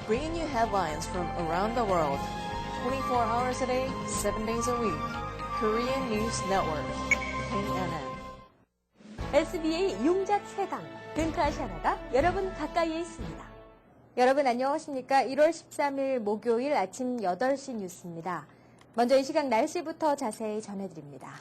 Bringing you headlines from around the world, 24 hours a day, 7 days a week. Korean News Network, KNN. SBA 용작 세강, 든크아시아나가 여러분 가까이에 있습니다. 여러분 안녕하십니까? 1월 13일 목요일 아침 8시 뉴스입니다. 먼저 이 시각 날씨부터 자세히 전해드립니다.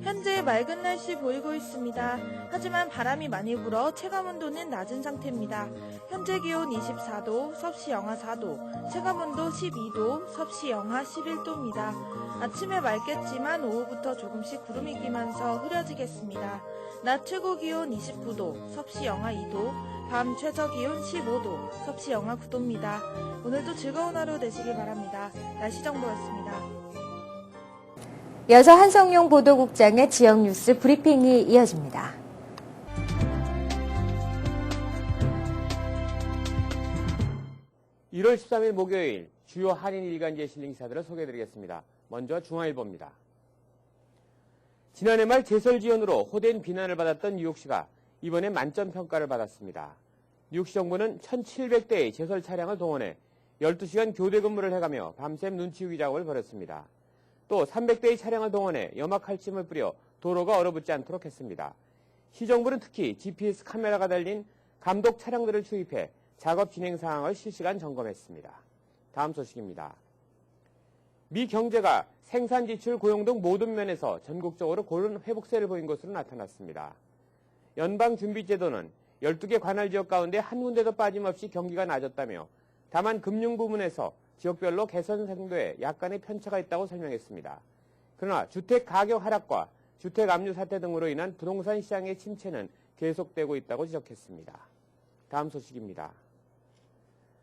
현재 맑은 날씨 보이고 있습니다. 하지만 바람이 많이 불어 체감온도는 낮은 상태입니다. 현재 기온 24도, 섭씨 영하 4도, 체감온도 12도, 섭씨 영하 11도입니다. 아침에 맑겠지만 오후부터 조금씩 구름이 끼면서 흐려지겠습니다. 낮 최고 기온 29도, 섭씨 영하 2도, 밤 최저 기온 15도, 섭씨 영하 9도입니다. 오늘도 즐거운 하루 되시길 바랍니다. 날씨 정보였습니다. 이어서 한성용 보도국장의 지역 뉴스 브리핑이 이어집니다. (1월 13일) 목요일 주요 한인 일간지에 실린 기사들을 소개해드리겠습니다. 먼저 중앙일보입니다. 지난해 말 제설 지연으로 호된 비난을 받았던 뉴욕시가 이번에 만점 평가를 받았습니다. 뉴욕시 정부는 1,700대의 제설 차량을 동원해 12시간 교대 근무를 해가며 밤샘 눈치우기 작업을 벌였습니다. 또 300대의 차량을 동원해 염화칼슘을 뿌려 도로가 얼어붙지 않도록 했습니다. 시정부는 특히 GPS 카메라가 달린 감독 차량들을 투입해 작업 진행 상황을 실시간 점검했습니다. 다음 소식입니다. 미 경제가 생산 지출, 고용 등 모든 면에서 전국적으로 고른 회복세를 보인 것으로 나타났습니다. 연방준비제도는 12개 관할 지역 가운데 한 군데도 빠짐없이 경기가 나아졌다며 다만 금융 부문에서 지역별로 개선 상도에 약간의 편차가 있다고 설명했습니다. 그러나 주택 가격 하락과 주택 압류 사태 등으로 인한 부동산 시장의 침체는 계속되고 있다고 지적했습니다. 다음 소식입니다.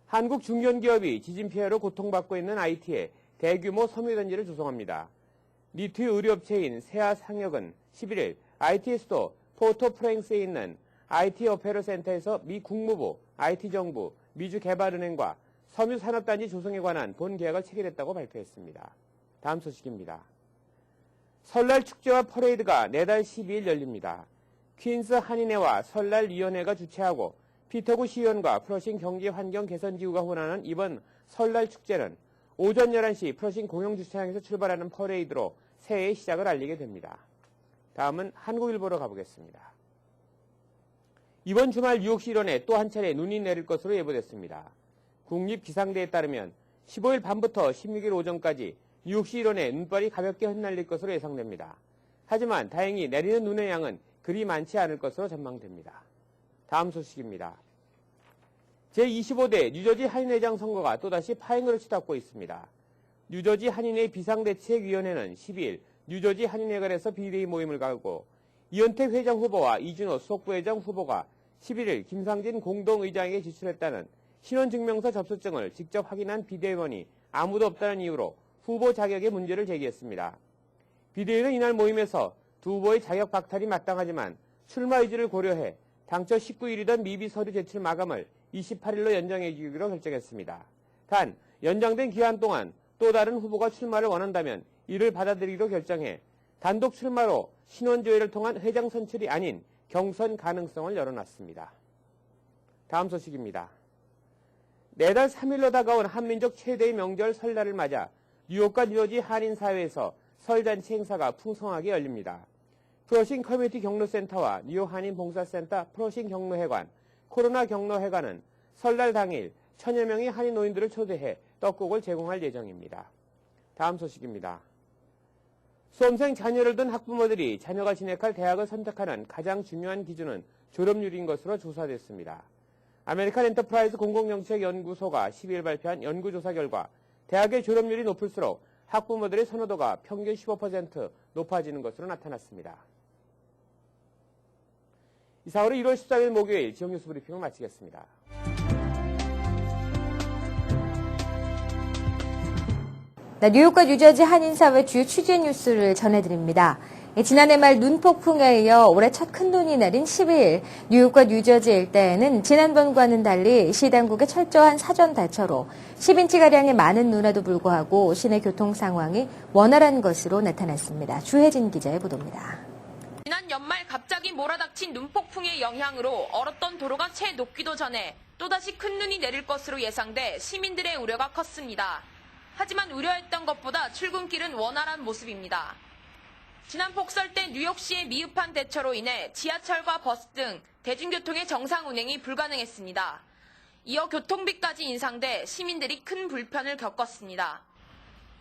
한국 중견기업이 지진 피해로 고통받고 있는 IT에 대규모 섬유단지를 조성합니다. 니트 의류업체인 세아상혁은 11일 IT의 수도 포토프랭스에 있는 IT 어페러 센터에서 미 국무부, IT정부, 미주개발은행과 섬유산업단지 조성에 관한 본계약을 체결했다고 발표했습니다. 다음 소식입니다. 설날 축제와 퍼레이드가 내달 12일 열립니다. 퀸스 한인회와 설날위원회가 주최하고 피터구 시의원과 프러싱 경제환경개선지구가 혼하는 이번 설날 축제는 오전 11시 프러싱 공영주차장에서 출발하는 퍼레이드로 새해의 시작을 알리게 됩니다. 다음은 한국일보로 가보겠습니다. 이번 주말 뉴욕시 일원에 또 한 차례 눈이 내릴 것으로 예보됐습니다. 국립기상대에 따르면 15일 밤부터 16일 오전까지 뉴욕시 일원에 눈발이 가볍게 흩날릴 것으로 예상됩니다. 하지만 다행히 내리는 눈의 양은 그리 많지 않을 것으로 전망됩니다. 다음 소식입니다. 제25대 뉴저지 한인회장 선거가 또다시 파행으로 치닫고 있습니다. 뉴저지 한인회 비상대책위원회는 12일 뉴저지 한인회관에서 비대위 모임을 가고 이현택 회장 후보와 이준호 수석부회장 후보가 11일 김상진 공동의장에게 지출했다는 신원증명서 접수증을 직접 확인한 비대위원이 아무도 없다는 이유로 후보 자격의 문제를 제기했습니다. 비대위는 이날 모임에서 두 후보의 자격 박탈이 마땅하지만 출마 의지를 고려해 당초 19일이던 미비 서류 제출 마감을 28일로 연장해 주기로 결정했습니다. 단 연장된 기한 동안 또 다른 후보가 출마를 원한다면 이를 받아들이기로 결정해 단독 출마로 신원조회를 통한 회장 선출이 아닌 경선 가능성을 열어놨습니다. 다음 소식입니다. 내달 3일로 다가온 한민족 최대의 명절 설날을 맞아 뉴욕과 뉴저지 한인사회에서 설잔치 행사가 풍성하게 열립니다. 프러싱 커뮤니티 경로센터와 뉴욕 한인봉사센터 프러싱 경로회관, 코로나 경로회관은 설날 당일 1000여 명의 한인 노인들을 초대해 떡국을 제공할 예정입니다. 다음 소식입니다. 수험생 자녀를 둔 학부모들이 자녀가 진학할 대학을 선택하는 가장 중요한 기준은 졸업률인 것으로 조사됐습니다. 아메리칸 엔터프라이즈 공공정책연구소가 12일 발표한 연구조사 결과 대학의 졸업률이 높을수록 학부모들의 선호도가 평균 15% 높아지는 것으로 나타났습니다. 이상으로 1월 14일 목요일 지역뉴스 브리핑을 마치겠습니다. 뉴욕과 뉴저지 한인사회 주요 취재 뉴스를 전해드립니다. 지난해 말 눈폭풍에 이어 올해 첫 큰 눈이 내린 12일 뉴욕과 뉴저지 일대에는 지난번과는 달리 시 당국의 철저한 사전 대처로 10인치가량의 많은 눈에도 불구하고 시내 교통 상황이 원활한 것으로 나타났습니다. 주혜진 기자의 보도입니다. 지난 연말 갑자기 몰아닥친 눈폭풍의 영향으로 얼었던 도로가 채 녹기도 전에 또다시 큰 눈이 내릴 것으로 예상돼 시민들의 우려가 컸습니다. 하지만 우려했던 것보다 출근길은 원활한 모습입니다. 지난 폭설 때 뉴욕시의 미흡한 대처로 인해 지하철과 버스 등 대중교통의 정상 운행이 불가능했습니다. 이어 교통비까지 인상돼 시민들이 큰 불편을 겪었습니다.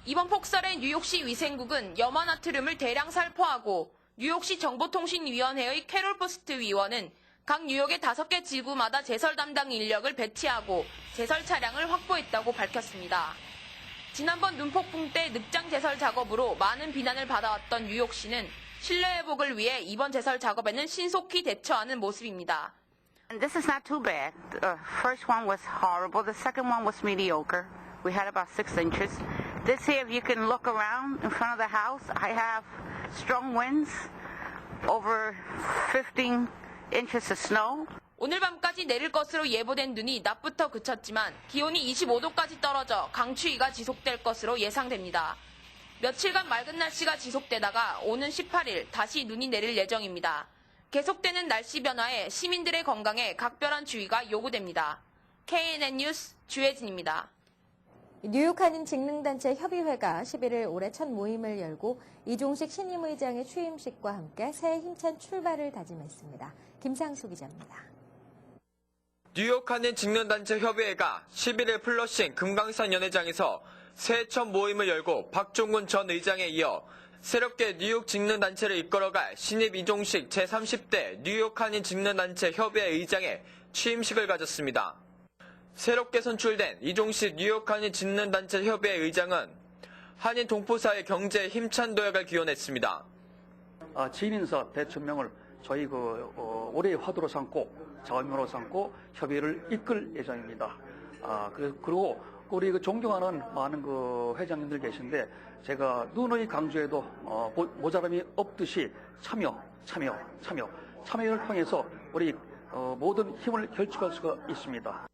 이번 폭설에 뉴욕시 위생국은 염화나트륨을 대량 살포하고 뉴욕시 정보통신위원회의 캐롤 포스트 위원은 각 뉴욕의 5개 지구마다 제설 담당 인력을 배치하고 제설 차량을 확보했다고 밝혔습니다. 지난번 눈폭풍 때 늑장 제설 작업으로 많은 비난을 받아왔던 뉴욕시는 신뢰 회복을 위해 이번 제설 작업에는 신속히 대처하는 모습입니다. And this is not too bad. The first one was horrible. The second one was mediocre. We had about 6 inches. This here, if you can look around in front of the house, I have strong winds, over 15 inches of snow. 오늘 밤까지 내릴 것으로 예보된 눈이 낮부터 그쳤지만 기온이 25도까지 떨어져 강추위가 지속될 것으로 예상됩니다. 며칠간 맑은 날씨가 지속되다가 오는 18일 다시 눈이 내릴 예정입니다. 계속되는 날씨 변화에 시민들의 건강에 각별한 주의가 요구됩니다. KNN 뉴스 주혜진입니다. 뉴욕 한인 직능단체 협의회가 11일 올해 첫 모임을 열고 이종식 신임의장의 취임식과 함께 새해 힘찬 출발을 다짐했습니다. 김상수 기자입니다. 뉴욕 한인 직능단체 협의회가 11일 플러싱 금강산 연회장에서 새해 첫 모임을 열고 박종훈 전 의장에 이어 새롭게 뉴욕 직능단체를 이끌어갈 신입 이종식 제30대 뉴욕 한인 직능단체 협의회 의장의 취임식을 가졌습니다. 새롭게 선출된 이종식 뉴욕 한인 직능단체 협의회 의장은 한인 동포사의 경제에 힘찬 도약을 기원했습니다. 지민서 대천명을 저희 올해의 화두로 삼고 자원으로 삼고 협의를 이끌 예정입니다. 그리고 우리 존경하는 많은 회장님들 계신데 제가 누누이 강조해도 모자람이 없듯이 참여를 통해서 우리 모든 힘을 결집할 수가 있습니다.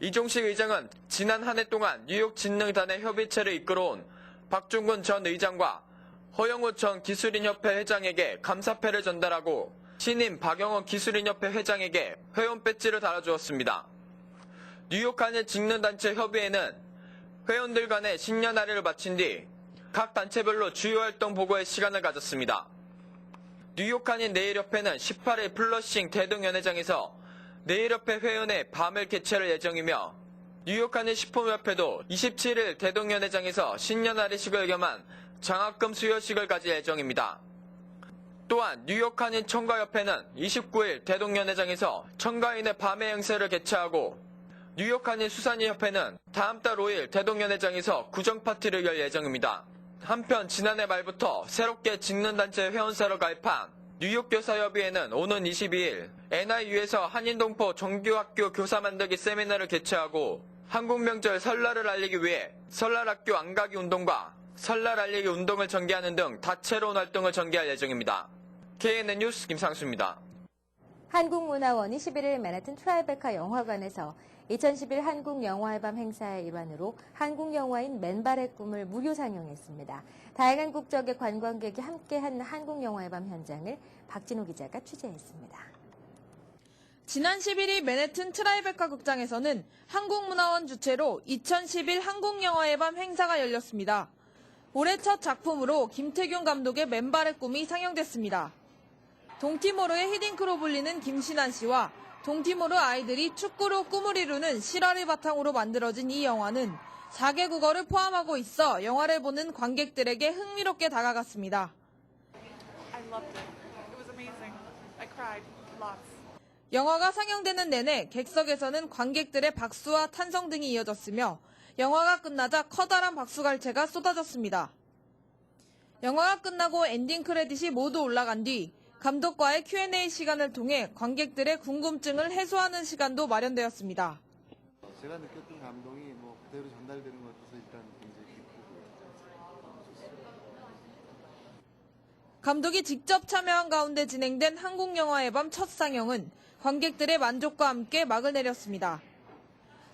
이종식 의장은 지난 한 해 동안 뉴욕 직능단의 협의체를 이끌어온 박종훈 전 의장과 허영우 전 기술인협회 회장에게 감사패를 전달하고 신임 박영원 기술인협회 회장에게 회원 배지를 달아주었습니다. 뉴욕 한인 직능단체 협의회는 회원들 간의 신년 할애를 마친 뒤 각 단체별로 주요 활동 보고의 시간을 가졌습니다. 뉴욕 한인 내일협회는 18일 플러싱 대동연회장에서 내일협회 회원의 밤을 개최할 예정이며 뉴욕 한인 식품협회도 27일 대동연회장에서 신년 할애식을 겸한 장학금 수여식을 가질 예정입니다. 또한 뉴욕 한인 청가협회는 29일 대동연회장에서 청가인의 밤의 행사를 개최하고 뉴욕 한인 수산인협회는 다음 달 5일 대동연회장에서 구정파티를 열 예정입니다. 한편 지난해 말부터 새롭게 직능단체 회원사로 가입한 뉴욕교사협의회는 오는 22일 NIU에서 한인동포 정규학교 교사 만들기 세미나를 개최하고 한국 명절 설날을 알리기 위해 설날학교 안가기 운동과 설날 알리기 운동을 전개하는 등 다채로운 활동을 전개할 예정입니다. KNN 뉴스 김상수입니다. 한국문화원이 11일 맨해튼 트라이베카 영화관에서 2011 한국영화의 밤 행사의 일환으로 한국 영화인 맨발의 꿈을 무료 상영했습니다. 다양한 국적의 관광객이 함께한 한국영화의 밤 현장을 박진호 기자가 취재했습니다. 지난 11일 맨해튼 트라이베카 극장에서는 한국문화원 주최로 2011 한국영화의 밤 행사가 열렸습니다. 올해 첫 작품으로 김태균 감독의 맨발의 꿈이 상영됐습니다. 동티모르의 히딩크로 불리는 김신한 씨와 동티모르 아이들이 축구로 꿈을 이루는 실화를 바탕으로 만들어진 이 영화는 4개 국어를 포함하고 있어 영화를 보는 관객들에게 흥미롭게 다가갔습니다. I loved it. It was amazing. I cried lots. 영화가 상영되는 내내 객석에서는 관객들의 박수와 탄성 등이 이어졌으며 영화가 끝나자 커다란 박수갈채가 쏟아졌습니다. 영화가 끝나고 엔딩 크레딧이 모두 올라간 뒤 감독과의 Q&A 시간을 통해 관객들의 궁금증을 해소하는 시간도 마련되었습니다. 제가 느꼈던 감동이 그대로 전달되는 것 같아서 일단 굉장히 기쁘고 감독이 직접 참여한 가운데 진행된 한국영화의 밤 첫 상영은 관객들의 만족과 함께 막을 내렸습니다.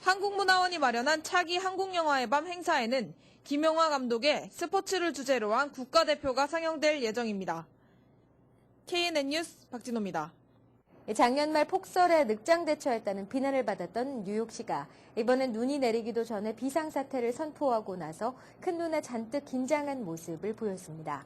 한국문화원이 마련한 차기 한국영화의 밤 행사에는 김용화 감독의 스포츠를 주제로 한 국가대표가 상영될 예정입니다. KNN 뉴스 박진호입니다. 작년 말 폭설에 늑장대처했다는 비난을 받았던 뉴욕시가 이번엔 눈이 내리기도 전에 비상사태를 선포하고 나서 큰 눈에 잔뜩 긴장한 모습을 보였습니다.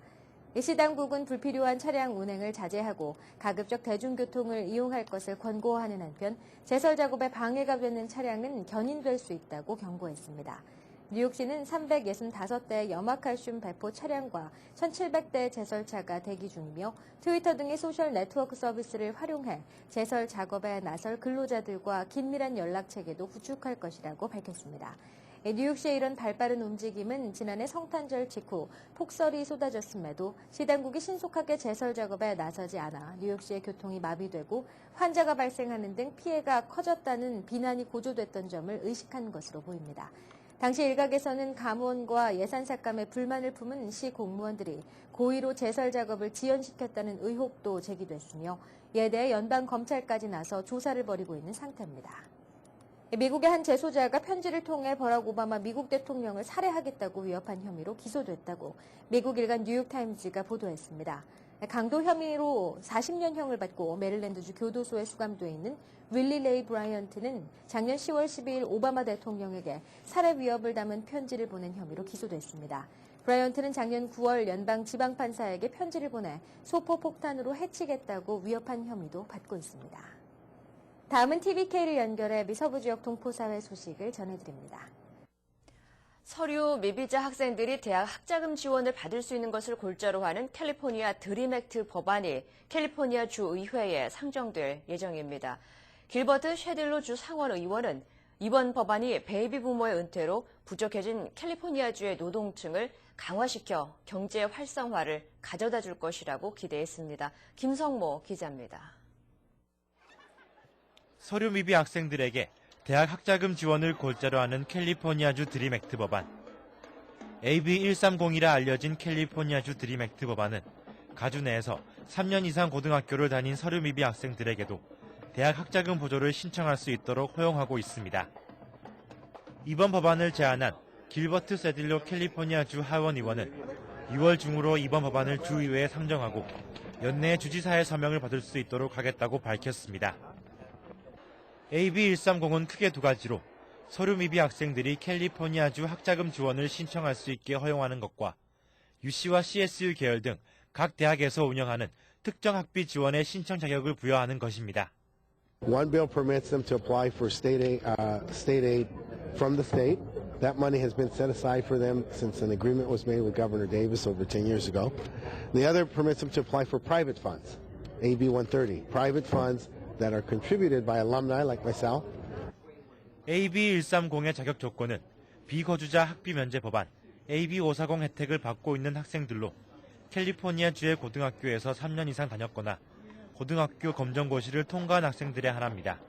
시 당국은 불필요한 차량 운행을 자제하고 가급적 대중교통을 이용할 것을 권고하는 한편 제설 작업에 방해가 되는 차량은 견인될 수 있다고 경고했습니다. 뉴욕시는 365대의 염화칼슘 배포 차량과 1,700대의 제설차가 대기 중이며 트위터 등의 소셜 네트워크 서비스를 활용해 제설 작업에 나설 근로자들과 긴밀한 연락체계도 구축할 것이라고 밝혔습니다. 뉴욕시의 이런 발빠른 움직임은 지난해 성탄절 직후 폭설이 쏟아졌음에도 시 당국이 신속하게 제설 작업에 나서지 않아 뉴욕시의 교통이 마비되고 환자가 발생하는 등 피해가 커졌다는 비난이 고조됐던 점을 의식한 것으로 보입니다. 당시 일각에서는 감원과 예산 삭감에 불만을 품은 시 공무원들이 고의로 제설 작업을 지연시켰다는 의혹도 제기됐으며 이에 대해 연방검찰까지 나서 조사를 벌이고 있는 상태입니다. 미국의 한 재소자가 편지를 통해 버락 오바마 미국 대통령을 살해하겠다고 위협한 혐의로 기소됐다고 미국 일간 뉴욕타임즈가 보도했습니다. 강도 혐의로 40년형을 받고 메릴랜드주 교도소에 수감돼 있는 윌리 레이 브라이언트는 작년 10월 12일 오바마 대통령에게 살해 위협을 담은 편지를 보낸 혐의로 기소됐습니다. 브라이언트는 작년 9월 연방 지방판사에게 편지를 보내 소포 폭탄으로 해치겠다고 위협한 혐의도 받고 있습니다. 다음은 TVK를 연결해 서부 지역 동포사회 소식을 전해드립니다. 서류 미비자 학생들이 대학 학자금 지원을 받을 수 있는 것을 골자로 하는 캘리포니아 드림 액트 법안이 캘리포니아 주 의회에 상정될 예정입니다. 길버트 쉐딜로 주 상원 의원은 이번 법안이 베이비 부모의 은퇴로 부족해진 캘리포니아주의 노동층을 강화시켜 경제 활성화를 가져다 줄 것이라고 기대했습니다. 김성모 기자입니다. 서류 미비 학생들에게 대학 학자금 지원을 골자로 하는 캘리포니아주 드림 액트 법안. AB 130이라 알려진 캘리포니아주 드림 액트 법안은 가주 내에서 3년 이상 고등학교를 다닌 서류 미비 학생들에게도 대학 학자금 보조를 신청할 수 있도록 허용하고 있습니다. 이번 법안을 제안한 길버트 세딜로 캘리포니아주 하원 의원은 6월 중으로 이번 법안을 주의회에 상정하고 연내에 주지사의 서명을 받을 수 있도록 하겠다고 밝혔습니다. AB 130은 크게 두 가지로 서류 미비 학생들이 캘리포니아주 학자금 지원을 신청할 수 있게 허용하는 것과 UC와 CSU 계열 등 각 대학에서 운영하는 특정 학비 지원의 신청 자격을 부여하는 것입니다. One bill permits them to apply for state aid from the state. That money has been set aside for them since an agreement was made with Governor Davis over 10 years ago. The other permits them to apply for private funds, AB 130, private funds that are contributed by alumni like myself. AB 130의 자격 조건은 비거주자 학비 면제 법안 AB 540 혜택을 받고 있는 학생들로 캘리포니아주의 고등학교에서 3년 이상 다녔거나 고등학교 검정고시를 통과한 학생들의 하나입니다.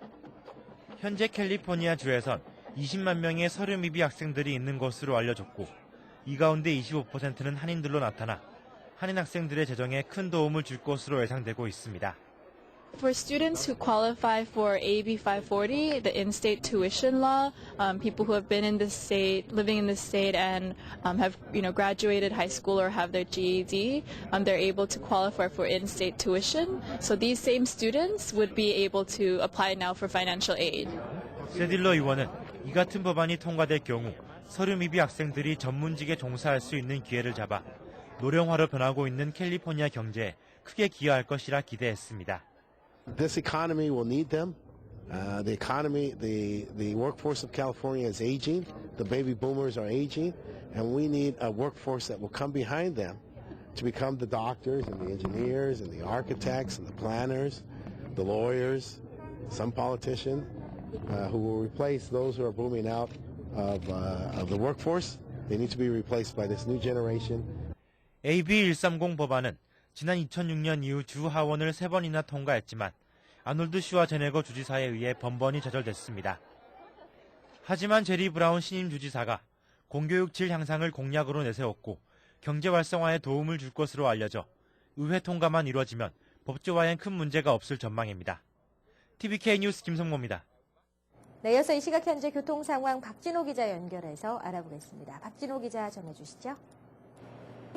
현재 캘리포니아주에선 20만 명의 서류 미비 학생들이 있는 것으로 알려졌고 이 가운데 25%는 한인들로 나타나 한인 학생들의 재정에 큰 도움을 줄 것으로 예상되고 있습니다. For students who qualify for AB 540, the in-state tuition law, people who have been in the state, living in the state, and have graduated high school or have their GED, they're able to qualify for in-state tuition. So these same students would be able to apply now for financial aid. 세딜러 의원은 이 같은 법안이 통과될 경우 서류 미비 학생들이 전문직에 종사할 수 있는 기회를 잡아 노령화로 변하고 있는 캘리포니아 경제에 크게 기여할 것이라 기대했습니다. This economy will need them. The workforce of California is aging. The baby boomers are aging, and we need a workforce that will come behind them to become the doctors and the engineers and the architects and the planners, the lawyers, some politicians who will replace those who are booming out of the workforce. They need to be replaced by this new generation. AB 130 법안은 지난 2006년 이후 주 하원을 3번이나 통과했지만 아놀드 슈와제네거 주지사에 의해 번번이 좌절됐습니다. 하지만 제리 브라운 신임 주지사가 공교육 질 향상을 공약으로 내세웠고 경제 활성화에 도움을 줄 것으로 알려져 의회 통과만 이루어지면 법조화엔 큰 문제가 없을 전망입니다. TVK 뉴스 김성모입니다. 네, 이어서 이 시각 현재 교통 상황 박진호 기자 연결해서 알아보겠습니다. 박진호 기자 전해주시죠.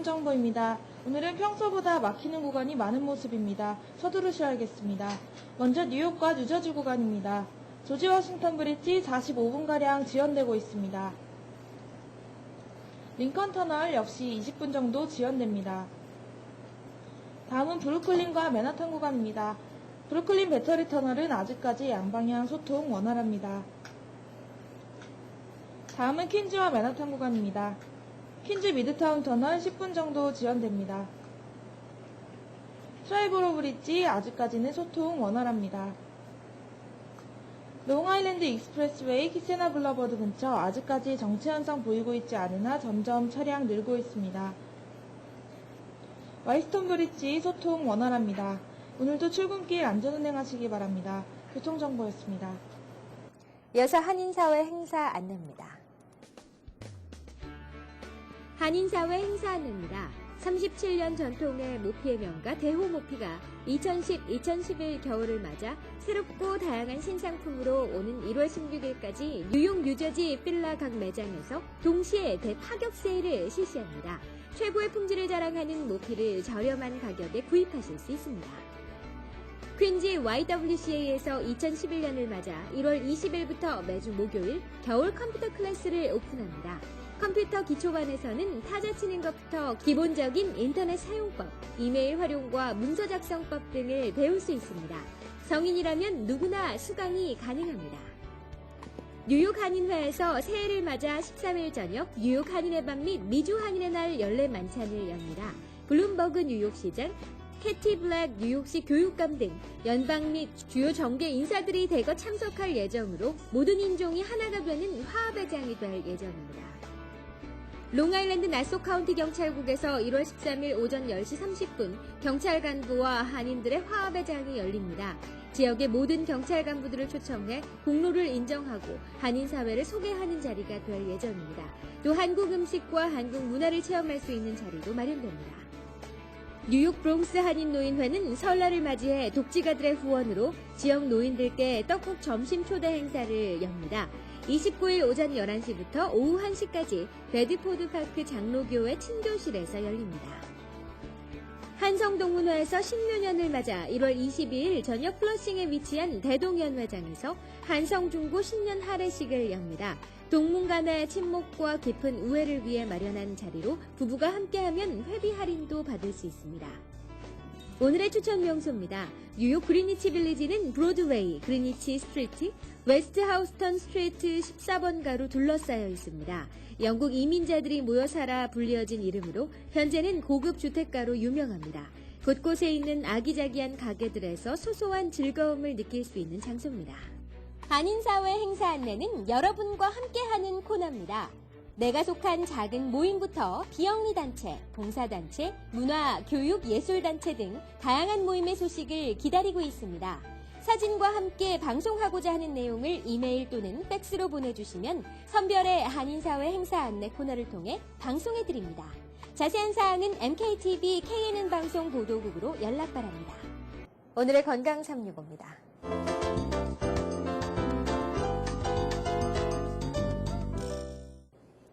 정보입니다. 오늘은 평소보다 막히는 구간이 많은 모습입니다. 서두르셔야겠습니다. 먼저 뉴욕과 뉴저지 구간입니다. 조지 워싱턴 브릿지 45분가량 지연되고 있습니다. 링컨 터널 역시 20분 정도 지연됩니다. 다음은 브루클린과 맨하탄 구간입니다. 브루클린 배터리 터널은 아직까지 양방향 소통 원활합니다. 다음은 퀸즈와 맨하탄 구간입니다. 퀸즈 미드타운 터널 10분 정도 지연됩니다. 트라이버로 브릿지 아직까지는 소통 원활합니다. 롱아일랜드 익스프레스웨이 키세나 블러버드 근처 아직까지 정체 현상 보이고 있지 않으나 점점 차량 늘고 있습니다. 와이스톤 브릿지 소통 원활합니다. 오늘도 출근길 안전운행하시기 바랍니다. 교통정보였습니다. 이어서 한인사회 행사 안내입니다. 한인사회 행사 안내입니다. 37년 전통의 모피의 명가 대호모피가 2010-2011 겨울을 맞아 새롭고 다양한 신상품으로 오는 1월 16일까지 뉴욕, 뉴저지 필라 각 매장에서 동시에 대파격 세일을 실시합니다. 최고의 품질을 자랑하는 모피를 저렴한 가격에 구입하실 수 있습니다. 퀸즈 YWCA에서 2011년을 맞아 1월 20일부터 매주 목요일 겨울 컴퓨터 클래스를 오픈합니다. 컴퓨터 기초반에서는 타자 치는 것부터 기본적인 인터넷 사용법, 이메일 활용과 문서 작성법 등을 배울 수 있습니다. 성인이라면 누구나 수강이 가능합니다. 뉴욕 한인회에서 새해를 맞아 13일 저녁 뉴욕 한인의 밤 및 미주 한인의 날 연례 만찬을 엽니다. 블룸버그 뉴욕시장, 캐티 블랙 뉴욕시 교육감 등 연방 및 주요 정계 인사들이 대거 참석할 예정으로 모든 인종이 하나가 되는 화합의 장이 될 예정입니다. 롱아일랜드 나소 카운티 경찰국에서 1월 13일 오전 10시 30분 경찰 간부와 한인들의 화합의 장이 열립니다. 지역의 모든 경찰 간부들을 초청해 공로를 인정하고 한인 사회를 소개하는 자리가 될 예정입니다. 또 한국 음식과 한국 문화를 체험할 수 있는 자리도 마련됩니다. 뉴욕 브롱스 한인노인회는 설날을 맞이해 독지가들의 후원으로 지역 노인들께 떡국 점심 초대 행사를 엽니다. 29일 오전 11시부터 오후 1시까지 베드포드파크 장로교회 친교실에서 열립니다. 한성동문회에서 신묘년을 맞아 1월 22일 저녁 플러싱에 위치한 대동연회장에서 한성중고 신년 할애식을 엽니다. 동문 간의 친목과 깊은 우애를 위해 마련한 자리로 부부가 함께하면 회비 할인도 받을 수 있습니다. 오늘의 추천 명소입니다. 뉴욕 그리니치 빌리지는 브로드웨이, 그리니치 스트리트, 웨스트 하우스턴 스트리트 14번 가로 둘러싸여 있습니다. 영국 이민자들이 모여 살아 불리어진 이름으로 현재는 고급 주택가로 유명합니다. 곳곳에 있는 아기자기한 가게들에서 소소한 즐거움을 느낄 수 있는 장소입니다. 한인사회 행사 안내는 여러분과 함께하는 코너입니다. 내가 속한 작은 모임부터 비영리단체, 봉사단체, 문화, 교육, 예술단체 등 다양한 모임의 소식을 기다리고 있습니다. 사진과 함께 방송하고자 하는 내용을 이메일 또는 팩스로 보내주시면 선별의 한인사회 행사 안내 코너를 통해 방송해드립니다. 자세한 사항은 MKTV KNN 방송 보도국으로 연락 바랍니다. 오늘의 건강 365입니다.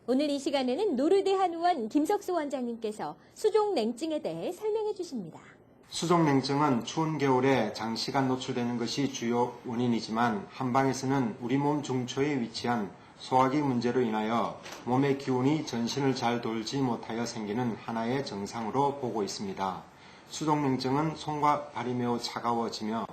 오늘 이 시간에는 노르드 한의원 김석수 원장님께서 수족 냉증에 대해 설명해 주십니다. 수족 냉증은 추운 겨울에 장시간 노출되는 것이 주요 원인이지만 한방에서는 우리 몸 중초에 위치한 소화기 문제로 인하여 몸의 기운이 전신을 잘 돌지 못하여 생기는 하나의 증상으로 보고 있습니다. 수족 냉증은 손과 발이 매우 차가워지며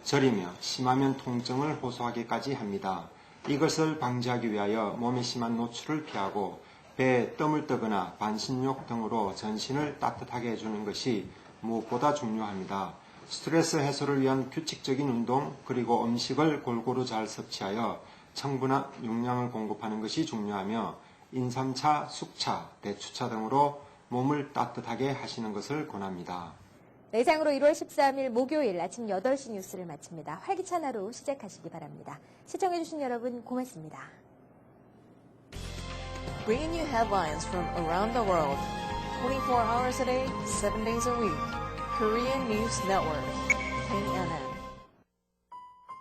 저리며 심하면 통증을 호소하기까지 합니다. 이것을 방지하기 위하여 몸의 심한 노출을 피하고 배에 뜸을 뜨거나 반신욕 등으로 전신을 따뜻하게 해주는 것이 무엇보다 중요합니다. 스트레스 해소를 위한 규칙적인 운동 그리고 음식을 골고루 잘 섭취하여 청분한 용량을 공급하는 것이 중요하며 인삼차, 숙차, 대추차 등으로 몸을 따뜻하게 하시는 것을 권합니다. 네, 이상으로 1월 13일 목요일 아침 8시 뉴스를 마칩니다. 활기찬 하루 시작하시기 바랍니다. 시청해주신 여러분 고맙습니다. Bringing you headlines from around the world, 24 hours a day, 7 days a week. Korean News Network.